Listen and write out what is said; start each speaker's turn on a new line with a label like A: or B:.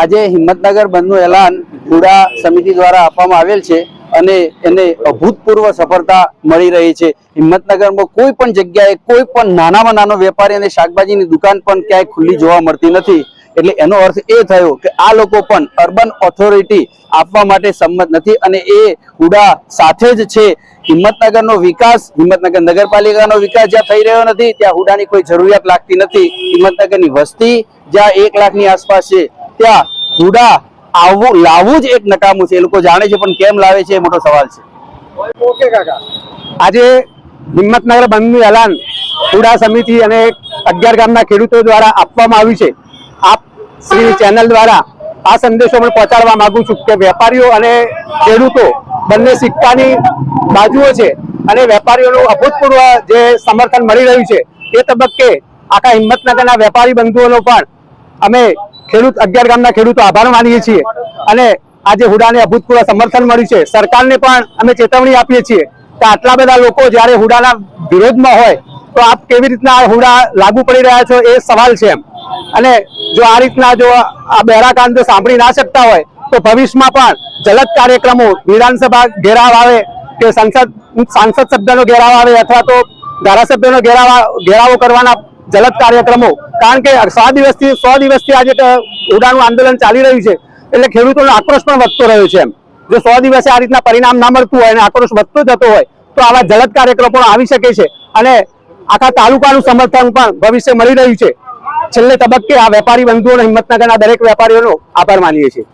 A: આજે હિંમતનગર બંધનું એલાન હુડા સમિતિ દ્વારા આપવામાં આવેલ છે અને એને અભૂતપૂર્વ સફળતા મળી રહી છે। હિંમતનગરમાં કોઈ પણ જગ્યાએ કોઈ પણ નાનામાં નાનો વેપારી અને શાકભાજીની દુકાન પણ ક્યાંય ખુલ્લી જોવા મળતી નથી। એટલે એનો અર્થ એ થયો કે આ લોકો પણ અર્બન ઓથોરિટી આપવા માટે સંમત નથી અને એ હુડા સાથે જ છે। હિંમતનગરનો વિકાસ, હિંમતનગર નગરપાલિકાનો વિકાસ જ્યાં થઈ રહ્યો નથી ત્યાં હુડાની કોઈ જરૂરિયાત લાગતી નથી। હિંમતનગરની વસ્તી જ્યાં 1 લાખની આસપાસ છે ત્યાં હુડા લાવવું જ એક નકામું છે। એ લોકો જાણે છે પણ કેમ લાવે છે એ મોટો સવાલ છે।
B: ઓકે કાકા, આજે હિંમતનગર બંધનું એલાન હુડા સમિતિ અને 11 ગામના ખેડૂતો દ્વારા આપવામાં આવ્યું છે। આપ શ્રી ચેનલ દ્વારા આ સંદેશો પણ પહોંચાડવા માંગુ છું કે વેપારીઓ અને ખેડૂતો બંને સિક્કાની બાજુઓ છે અને વેપારીઓનું અભૂતપૂર્વ જે સમર્થન મળી રહ્યું છે એ તબક્કે આખા હિંમતનગરના વેપારી બંધુઓનો પણ અમે 11 ગામના ખેડૂતો આભાર માનીએ છીએ અને આજે હુડાને અભૂતપૂર્વ સમર્થન મળ્યું છે। સરકારને પણ અમે ચેતવણી આપીએ છીએ કે આટલા બધા લોકો જ્યારે હુડાના વિરોધમાં હોય તો આપ કેવી રીતના હુડા લાગુ પડી રહ્યા છો એ સવાલ છે। અને જો આ રીતના જો આ બહેરાકાંડ સાંભળી ના શકતા હોય તો ભવિષ્યમાં પણ જલદ કાર્યક્રમો, વિધાનસભા ઘેરાવ આવે કે સાંસદ સભ્યનો ઘેરાવ આવે અથવા તો ધારાસભ્યનો ઘેરાવો કરવાના જલદ કાર્યક્રમો, કારણ કે 100 દિવસથી આજે હુડાનું આંદોલન ચાલી રહ્યું છે એટલે ખેડૂતોનો આક્રોશ પણ વધતો રહ્યો છે। જો 100 દિવસે આ રીતના પરિણામ ના મળતું હોય અને આક્રોશ વધતો જતો હોય તો આવા જલદ કાર્યક્રમો પણ આવી શકે છે અને આખા તાલુકાનું સમર્થન પણ ભવિષ્ય મળી રહ્યું છે। છેલ્લે તબક્કે આ વેપારી બંધુઓને, હિંમતનગરના દરેક વેપારીઓનો આભાર માનીએ છીએ।